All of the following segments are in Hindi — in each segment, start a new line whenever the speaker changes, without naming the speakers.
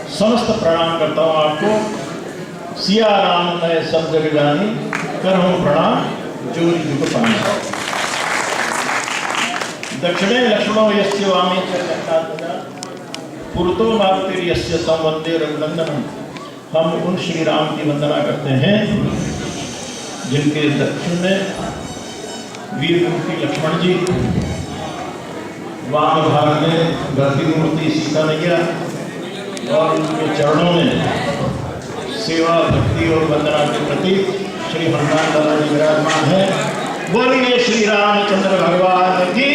समस्त प्रणाम करता हूँ आपको। सिया राम मैं सब जग जानी, करहूँ प्रणाम जोरी जुग पानी। दक्षिणे लक्ष्मणो यस्य वामे च लंकात्मजा, पुरतो मारुतिर्यस्य तं वन्दे रघुनन्दनम्। हम उन श्री राम की वंदना करते हैं जिनके दक्षिण में वीर मूर्ति लक्ष्मण जी, वाम भाग में गति मूर्ति सीता मैया और उनके चरणों में सेवा भक्ति और वंदना के प्रति श्री हनुमान लाला जी विराजमान है। बोलिए श्री रामचंद्र भगवान की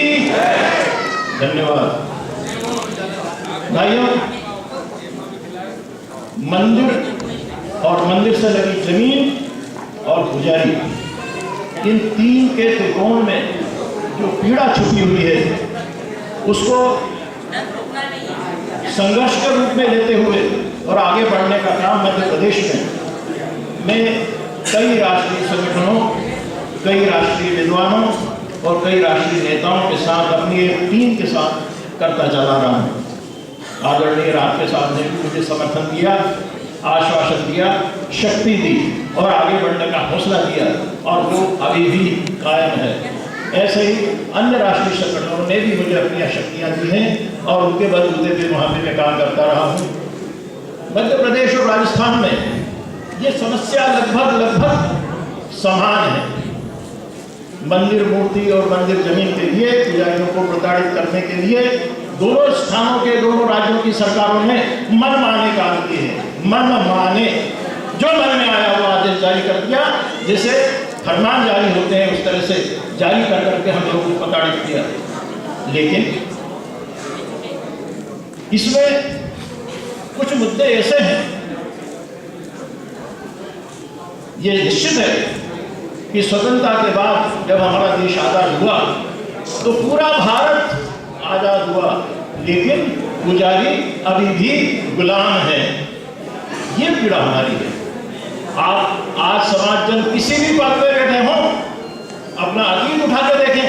धन्यवाद। भाइयों, मंदिर और मंदिर से लगी जमीन और पुजारी, इन तीन के त्रिकोण में जो पीड़ा छुपी हुई है उसको संघर्ष के रूप में लेते हुए और आगे बढ़ने का काम मध्य प्रदेश में कई राष्ट्रीय संगठनों, कई राष्ट्रीय विद्वानों और कई राष्ट्रीय नेताओं के साथ अपनी एक टीम के साथ करता चला रहा हूँ। आदरणीय राष्ट्रपति साहब ने भी मुझे समर्थन दिया, आश्वासन दिया, शक्ति दी और आगे बढ़ने का हौसला दिया और वो अभी भी कायम है। ऐसे ही अन्य राष्ट्रीय संगठनों ने भी मुझे अपनी शक्तियाँ दी हैं और उनके बलबूते पे वहाँ पे मैं काम करता रहा हूँ। मध्य प्रदेश और राजस्थान में ये समस्या लगभग समान है। मंदिर मूर्ति और मंदिर जमीन के लिए, पुजारियों को प्रताड़ित करने के लिए दोनों स्थानों के, दोनों राज्यों की सरकारों ने मनमाने काम किए हैं। मनमाने, जो मन में आया वो आदेश जारी कर दिया, जैसे फरमान जारी होते हैं उस तरह से जारी कर करके हम लोगों को प्रताड़ित किया। लेकिन इसमें कुछ मुद्दे ऐसे हैं, ये निश्चित है कि स्वतंत्रता के बाद जब हमारा देश आजाद हुआ तो पूरा भारत आजाद हुआ, लेकिन पुजारी अभी भी गुलाम है। ये पीड़ा हमारी है। आप आज समाज जन किसी भी पद पे बैठे हों, अपना अतीत उठा के देखें,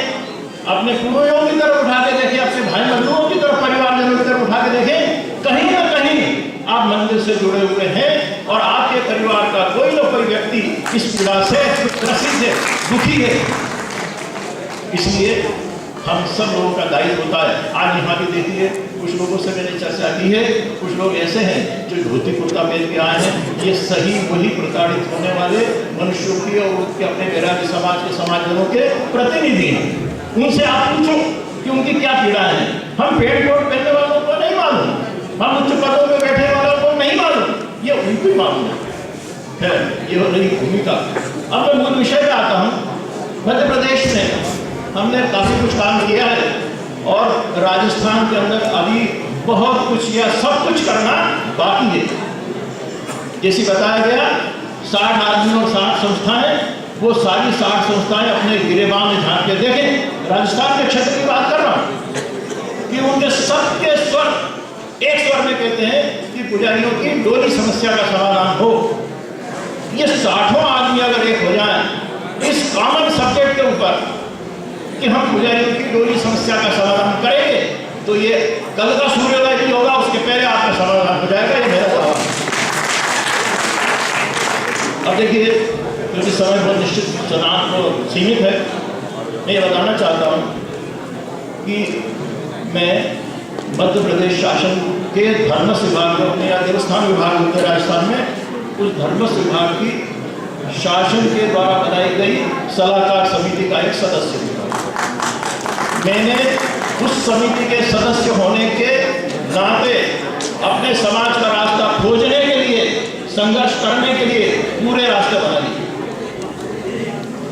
अपने पूर्वजों की तरफ उठा के देखें, अपने भाई बंधुओं की तरफ, परिवारजनों की तरफ उठा के देखें, कहीं ना कहीं आप मंदिर से जुड़े हुए हैं और आपके परिवार का कोई ना कोई व्यक्ति इस पीड़ा से ग्रसित है, दुखी है। इसलिए हम सब लोगों का दायित्व होता है। आज यहाँ भी देखिए, कुछ लोगों से मैंने चर्चा की है, कुछ लोग ऐसे हैं जो धोती कुर्ता पहन के आए हैं। ये सही वही प्रताड़ित होने वाले मनुष्यों की और उनके अपने वैरागी समाज के समाजजनों के प्रतिनिधि हैं। उनसे आप पूछो कि उनकी क्या पीड़ा है। हम पेड़ कोट पहनने वालों को नहीं मालूम, हम उच्च पदों में बैठे वालों को नहीं मालूम, ये उनको ही मालूम है। ये हो रही भूमिका। अब मैं मूल विषय पे आता हूँ। मध्य प्रदेश में हमने काफ़ी कुछ काम किया है और राजस्थान के अंदर अभी बहुत कुछ या सब कुछ करना बाकी है। जैसे बताया गया 60 आदमी और 60 संस्थाएं, वो सारी 60 संस्थाएं अपने गिरेबान में झांक के देखें। राजस्थान के क्षेत्र की बात कर रहा हूँ कि उनके सबके स्वर एक स्वर में कहते हैं कि पुजारियों की डोली समस्या का समाधान हो। ये 60 आदमी अगर एक हो जाए इस कॉमन सब्जेक्ट के ऊपर कि हम पुजारियों की डोली समस्या का समाधान करेंगे, तो ये कल का सूर्योदय भी होगा, उसके पहले आपका समाधान हो जाएगा। ये मेरा सवाल है। अब देखिए, क्योंकि समय बहुत निश्चित चुनाव को सीमित है, मैं ये बताना चाहता हूँ कि मैं मध्य प्रदेश शासन के धर्मस्व विभाग में या देवस्थान विभाग होते राजस्थान में, उस धर्मस्व विभाग की शासन के द्वारा बनाई गई सलाहकार समिति का एक सदस्य हूँ। मैंने उस समिति के सदस्य होने के नाते अपने समाज का रास्ता खोजने के लिए, संघर्ष करने के लिए पूरे रास्ते बना लिए।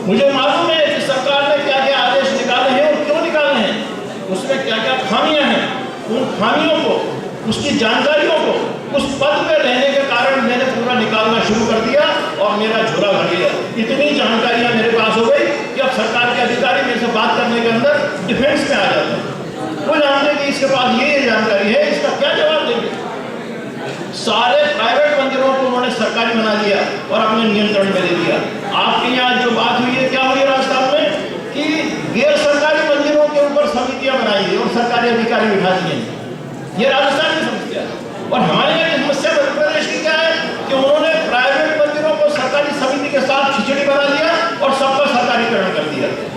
मुझे मालूम है कि सरकार ने क्या क्या आदेश निकाले हैं और क्यों निकाले हैं, उसमें क्या क्या खामियां हैं। उन खामियों को, उसकी जानकारियों को उस पद पे रहने के कारण मैंने पूरा निकालना शुरू कर दिया और मेरा झोला भर गया। इतनी जानकारियां मेरे पास हो गई कि अब सरकार के अधिकारी मेरे से बात करने के अंदर डिफेंस में आ जाते हैं। वो जानते हैं कि इसके पास ये जानकारी है, इसका क्या जवाब देंगे। सारे प्राइवेट मंदिरों को उन्होंने सरकारी बना दिया और अपने नियंत्रण में ले दिया। आपके यहाँ जो बात हुई है, क्या हुई है राजस्थान में कि गैर सरकारी मंदिरों के ऊपर समितियां बनाई है और सरकारी अधिकारी बिठा दिए। ये राजस्थान की समस्या है और हमारे यहाँ की समस्या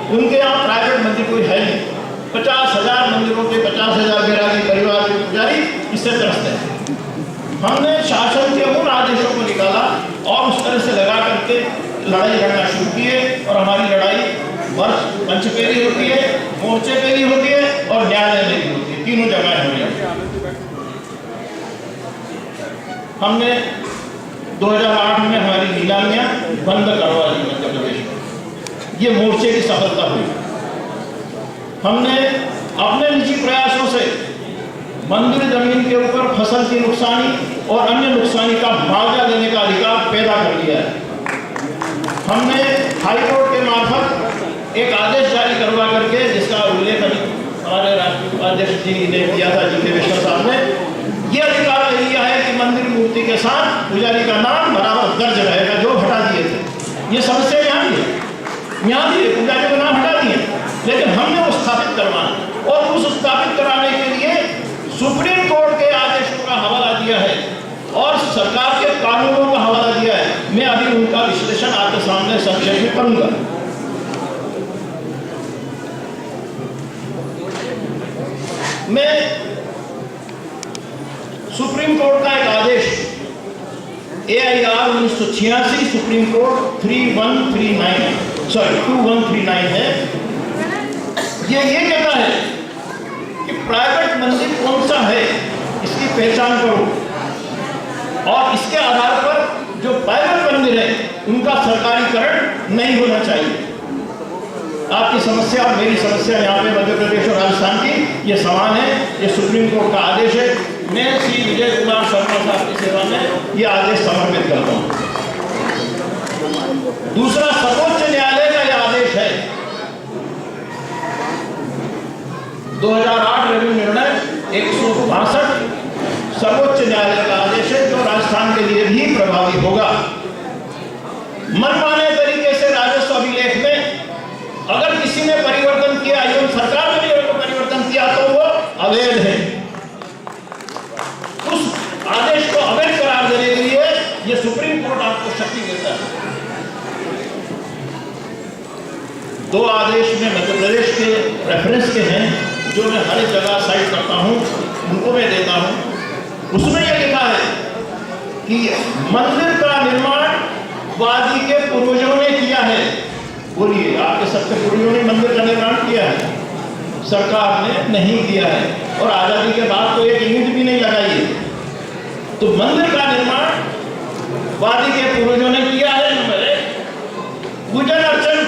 उनके यहाँ प्राइवेट मंदिर कोई है नहीं। 50,000 मंदिरों के 50,000 बैरागी परिवार के पुजारी इससे त्रस्त है। हमने शासन के उन आदेशों को निकाला और उस तरह से लगा करके लड़ाई लड़ना शुरू किए, और हमारी लड़ाई वर्ष मंच पे भी होती है, मोर्चे पे भी होती है और न्यायालय में भी होती है, तीनों जगह हो रही है। हमने 2008 में हमारी नीलामियां बंद करवा दी मध्य प्रदेश में, ये मोर्चे की सफलता हुई। हमने अपने निजी प्रयासों से मंदिर जमीन के ऊपर फसल की नुकसानी और अन्य नुकसानी का मुआवजा देने का अधिकार पैदा कर लिया है। हमने हाईकोर्ट के मार्फत एक आदेश जारी करवा करके, जिसका उल्लेख हमारे राष्ट्रीय अध्यक्ष जी ने किया था, जी के विश्व साहब ने, ये अधिकार ले लिया है कि मंदिर मूर्ति के साथ पुजारी का नाम बराबर दर्ज रहेगा, जो हटा दिए थे। ये समस्या यहाँ भी है, पुजारी का नाम हटा दिए, लेकिन हमने वो स्थापित करवाना, और उस स्थापित कराने के लिए सुप्रीम कोर्ट के आदेशों का हवाला दिया है और सरकार के कानूनों का हवाला दिया है। मैं अभी उनका विश्लेषण आपके सामने संक्षेप में करूंगा। मैं सुप्रीम कोर्ट का एक आदेश AIR 1986 सुप्रीम कोर्ट 2139 है। ये कहता है कि प्राइवेट मंदिर कौन सा है, इसकी पहचान करो, और इसके आधार पर जो प्राइवेट मंदिर है उनका सरकारीकरण नहीं होना चाहिए। आपकी समस्या और मेरी समस्या यहाँ पे मध्य प्रदेश और राजस्थान की ये समान है। ये सुप्रीम कोर्ट का आदेश है। मैं श्री विजय कुमार शर्मा साहब की सेवा में ये आदेश समर्पित करता हूँ। दूसरा, सर्वोच्च न्यायालय का यह आदेश है, 2008 रेव्यू निर्णय 162 सर्वोच्च न्यायालय का आदेश है, जो राजस्थान के लिए भी प्रभावी होगा। मनमाने तरीके से राजस्व अभिलेख में अगर किसी ने परिवर्तन किया एवं सरकार ने भी परिवर्तन किया तो वो अवैध है। उस आदेश को अवैध करार देने के लिए ये सुप्रीम कोर्ट आपको शक्ति देता है। 2 आदेश में मध्य प्रदेश के रेफरेंस के हैं, जो मैं हर जगह साइट करता हूं, उनको मैं देता हूं। उसमें यह लिखा है कि मंदिर का निर्माण वादी के पूर्वजों ने किया है। बोलिए, आपके सबके पूर्वजों ने मंदिर का निर्माण किया है? सरकार ने नहीं किया है, और आजादी के बाद तो एक ईंट भी नहीं लगाई है। तो मंदिर का निर्माण वादी के पूर्वजों ने किया है। नंबर 1, पूजन अर्चन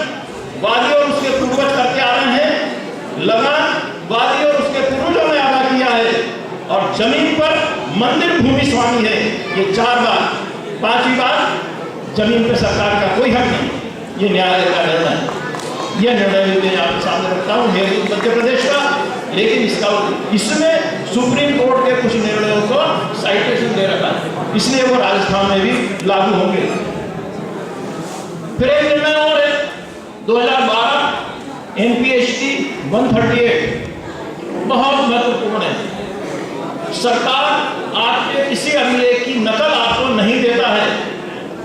वादी और उसके पूर्वज करते आ रहे हैं, लगान वादी और उसके पूर्वजों ने अदा किया है, और जमीन पर मंदिर भूमि स्वामी है। ये 4 बात। 5वीं बात, जमीन पर सरकार का कोई हक नहीं। ये न्यायालय का निर्णय है। यह निर्णय मैं आपके सामने रखता हूँ, मध्य प्रदेश का, लेकिन इसमें सुप्रीम कोर्ट के कुछ निर्णयों को साइटेशन दे रखा है, इसलिए वो राजस्थान में भी लागू होंगे। फिर एक निर्णय और है, 2012 NPHT 138 बहुत महत्वपूर्ण है। सरकार आपके किसी अभिलेख की नकल आपको नहीं देता है,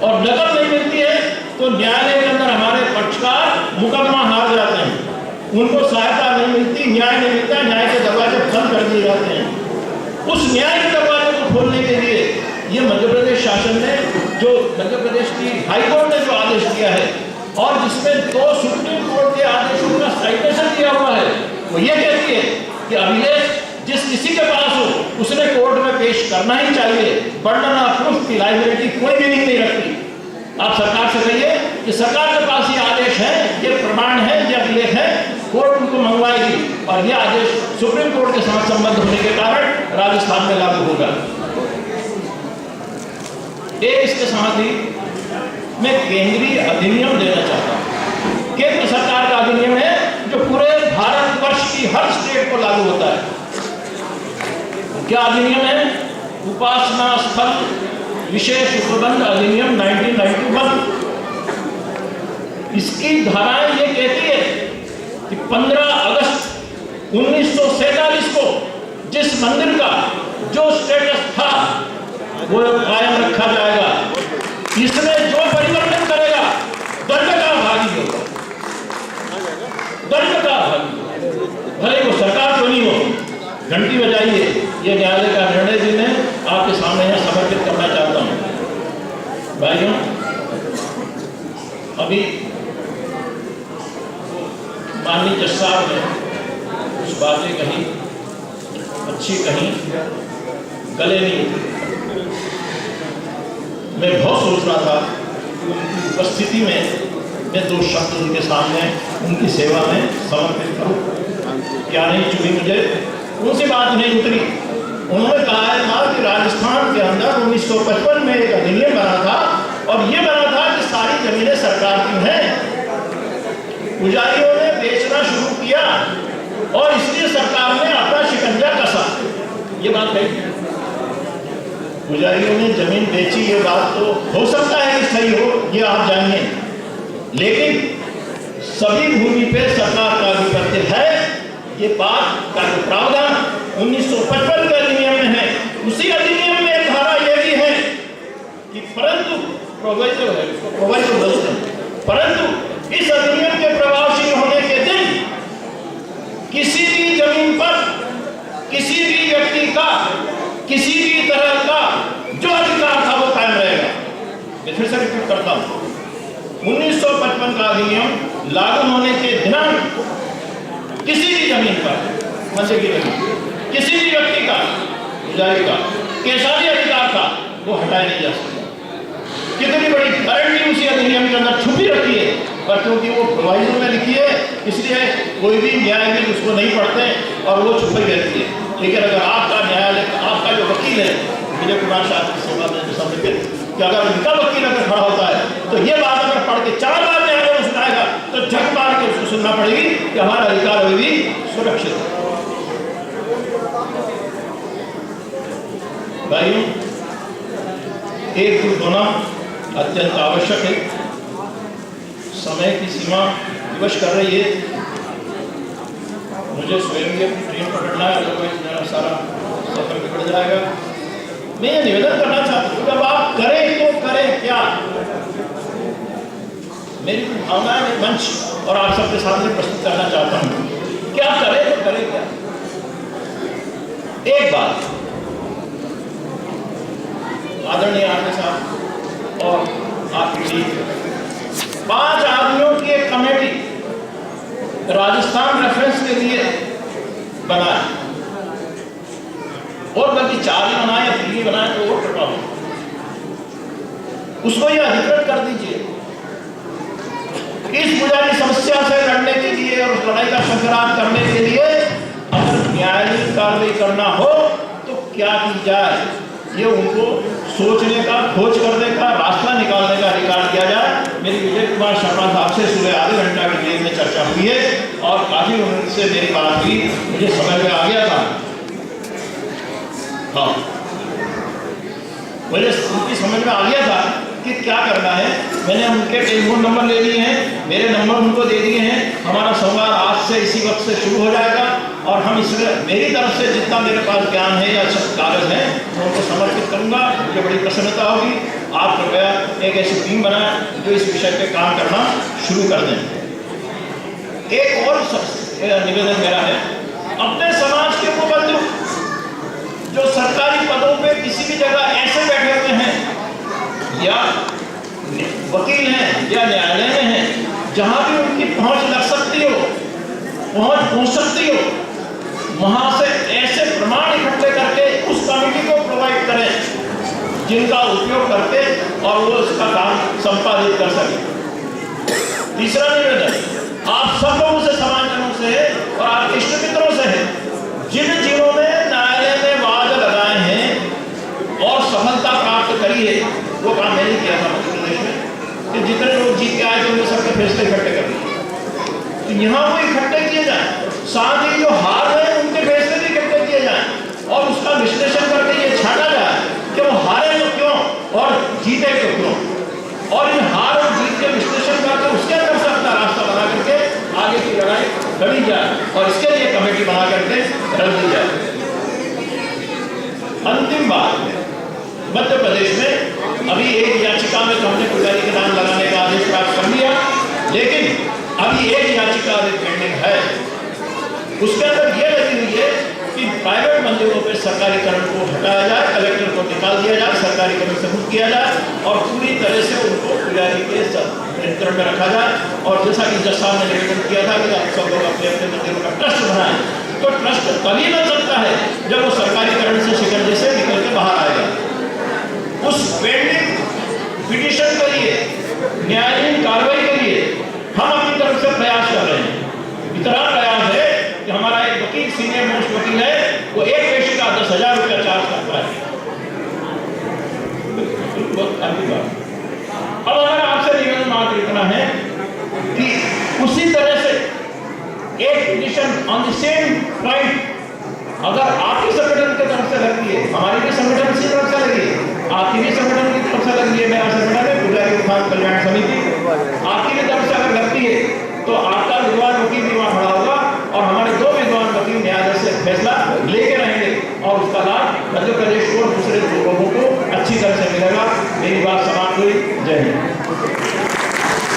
और नकल नहीं मिलती है तो न्यायालय के अंदर हमारे पक्षकार मुकदमा हार जाते हैं, उनको सहायता नहीं मिलती, न्याय नहीं मिलता, न्याय के दरवाजे बंद कर दिए जाते हैं। उस न्याय के दरवाजे को खोलने के लिए ये मध्य प्रदेश शासन ने, जो मध्य प्रदेश की हाईकोर्ट ने जो आदेश दिया है, और जिसमें 2 सुप्रीम कोर्ट के आदेशों का साइटेशन दिया हुआ है, वो ये कहती है कि अभिलेख जिस किसी के पास हो उसने कोर्ट में पेश करना ही चाहिए। बर्डन ऑफ प्रूफ की लायबिलिटी कोई भी नहीं रखती। आप सरकार से कहिए कि सरकार के पास ये आदेश है, ये प्रमाण है, ये अभिलेख है, कोर्ट उनको मंगवाएगी, और ये आदेश सुप्रीम कोर्ट के साथ संबद्ध होने के कारण राजस्थान में लागू होगा। इसके साथ ही मैं केंद्रीय अधिनियम देना चाहता हूं। केंद्र सरकार का अधिनियम है, जो पूरे भारतवर्ष की हर स्टेट को लागू होता है। क्या अधिनियम है? उपासना स्थल विशेष उपबंध अधिनियम 1991। इसकी धाराएं ये कहती है कि 15 अगस्त 1947 को जिस मंदिर का जो स्टेटस था वो कायम रखा जाएगा। इसमें जो परिवर्तन करेगा दंड का भागी होगा। ये न्यायालय का निर्णय भी मैं आपके सामने यहाँ समर्पित करना चाहता हूँ। भाइयों, अभी माननीय जज साहब ने कुछ बातें कही, अच्छी कही, गले नहीं। मैं बहुत सोच रहा था उनकी उपस्थिति में मैं 2 शब्द उनके सामने उनकी सेवा में समर्पित करूं। क्या नहीं चुनी मुझे, उनसे बात नहीं उतरी। उन्होंने कहा था कि राजस्थान के अंदर 1955 में एक अधिनियम बना था और ये बना था कि सारी जमीनें सरकार की हैं। पुजारियों ने बेचना शुरू किया और इसलिए सरकार ने अपना शिकंजा कसा। ये बात कही, पुजारियों ने जमीन बेची, ये बात तो हो सकता है कि सही हो, ये आप जानिए, लेकिन सभी भूमि पे सरकार का अधिपत्य है। ये बात का जो प्रावधान 1955 के अधिनियम में है, उसी अधिनियम में एक धारा यह भी है कि परंतु परंतु इस अधिनियम के प्रभावशील होने के दिन किसी भी जमीन पर किसी भी व्यक्ति का किसी भी तरह का जो अधिकार था वो कायम रहेगा। मैं फिर से रिपीट करता हूं, 1955 का अधिनियम लागू होने के दिनांक किसी भी जमीन पर, मंदिर की जमीन, किसी भी व्यक्ति का, पुजारी का, कैसा भी अधिकार था, वो हटाया नहीं जा सकता। कितनी बड़ी गारंटी उसी अधिनियम के अंदर छुपी रखी है, पर क्योंकि वो प्रोवाइजर में लिखी है इसलिए कोई भी न्यायाधीश उसको नहीं पढ़ते और वो छुपी रहती है। लेकिन अगर आपका न्यायालय, आपका जो वकील है विजय कुमार शाह की सेवा में समर्पित, कि अगर उनका वकील अगर खड़ा होता है तो ये बात अगर पढ़ के 4 बार न्यायालय में सुनाएगा तो झक मार के उसको सुनना पड़ेगी कि हमारा अधिकार अभी भी सुरक्षित है। भाइयों, एक होना अत्यंत आवश्यक है। समय की सीमा विवश कर रही है, मुझे स्वयं ये ट्रेन पकड़ना है, अदरवाइज मेरा सारा सफर बिगड़ जाएगा। मैं ये निवेदन करना चाहता हूँ, जब आप करें तो करें क्या? मेरी भावना है मंच और आप सबके सामने प्रस्तुत करना चाहता हूँ, क्या करें तो करें क्या? एक बात आदरणीय आगे साहब और आपकी टीम, 5 आदमियों की एक कमेटी राजस्थान रेफरेंस के लिए बनाए, और बल्कि 4 ही बनाए या 3 ही बनाए तो और कृपा हो, उसको ये अधिकृत कर दीजिए। इस पुजारी समस्या से लड़ने के लिए और उस लड़ाई का संग्राम करने के लिए अगर न्यायालयिक कार्रवाई करना हो तो क्या की जाए, ये उनको सोचने का, खोज करने का, रास्ता निकालने का अधिकार दिया जाए। मेरी विजय कुमार शर्मा साहब से सुबह आधे घंटा की देर में चर्चा हुई है और काफी उनसे मेरी बात हुई, मुझे समझ में आ गया था। हाँ, मुझे उनकी समझ में आ गया था कि क्या करना है। मैंने उनके टेलीफोन नंबर ले लिए हैं, मेरे नंबर उनको दे दिए हैं। हमारा संवाद आज से इसी वक्त से शुरू हो जाएगा और हम इसमें मेरी तरफ से जितना मेरे पास ज्ञान है या कागज है मैं उनको समर्पित करूंगा। मुझे बड़ी प्रसन्नता होगी। आप कृपया एक ऐसी टीम बनाएं जो इस विषय पे काम करना शुरू कर दें। एक और निवेदन मेरा है, अपने समाज के वो बंधु जो सरकारी पदों पे किसी भी जगह ऐसे बैठे हुए हैं या वकील हैं या न्यायालय में हैं, जहां भी उनकी पहुंच लग सकती हो, पहुंच सकती हो, वहां से ऐसे प्रमाण इकट्ठे करके उस कमेटी को प्रोवाइड करें जिनका उपयोग करके और वो उसका काम संपादित कर सके। तीसरा निवेदन, आप सब लोगों से, समाजजनों से और आपके इष्ट मित्रों से है, जिन जिलों में न्यायालय में वाद लगाए हैं और सफलता प्राप्त करी है, वो काम मैंने किया था मध्य प्रदेश में कि जितने लोग जीत के आए थे उनके सबके फैसले इकट्ठे कर दिए, तो यहाँ वो इकट्ठे किए जाए। साथ ही जो हार रहे उनके फैसले भी इकट्ठे किए जाए और उसका विश्लेषण करके ये छाटा जाए कि वो हारे तो क्यों और जीते तो क्यों, और इन हार और जीत के विश्लेषण करके उसके अंदर से अपना रास्ता बना करके आगे की लड़ाई लड़ी जाए और इसके लिए कमेटी बना करके रख दी जाए। अंतिम बात, मध्य प्रदेश में अभी एक याचिका में तो हमने पुजारी के नाम लगाने का आदेश प्राप्त कर लिया, लेकिन अभी एक याचिका पेंडिंग है। उसके अंदर यह लगी हुई है कि कि प्राइवेट मंदिरों पे सरकारीकरण को हटाया जाए, कलेक्टर को निकाल दिया जाए, सरकारीकरण से मुक्त किया जाए और पूरी तरह से उनको पुजारी के नियंत्रण में रखा जाए। और जैसा कि जज साहब ने निवेदन किया था कि आप सब लोग अपने अपने मंदिरों का ट्रस्ट बनाएं, तो ट्रस्ट तभी बन सकता है जब वो सरकारीकरण से शिकंजे से निकल के बाहर आएगा। उस पेंडिंग पिटीशन के लिए, न्यायालयीन कार्रवाई के लिए हम अपनी तरफ से प्रयास कर रहे हैं। इतना प्रयास है कि हमारा एक वकील, सीनियर मोस्ट वकील है, वो एक पेशी का 10,000 रुपया चार्ज करता है। अब हमारा आपसे निवेदन मात्र इतना है कि उसी तरह से एक petition on the same point अगर आपके संगठन की तरफ से लगती है, हमारी भी संगठन की तरफ से लगी है, आपकी भी संगठन की तरफ से लगी है, मेरा संगठन है पुजारी उत्थान कल्याण समिति, आपकी भी तरफ से अगर लगती है तो आपका विद्वान वकील भी वहां खड़ा होगा और हमारे 2 विद्वान वकील न्यायालय से फैसला लेके रहेंगे और उसका लाभ मध्य प्रदेश को और दूसरे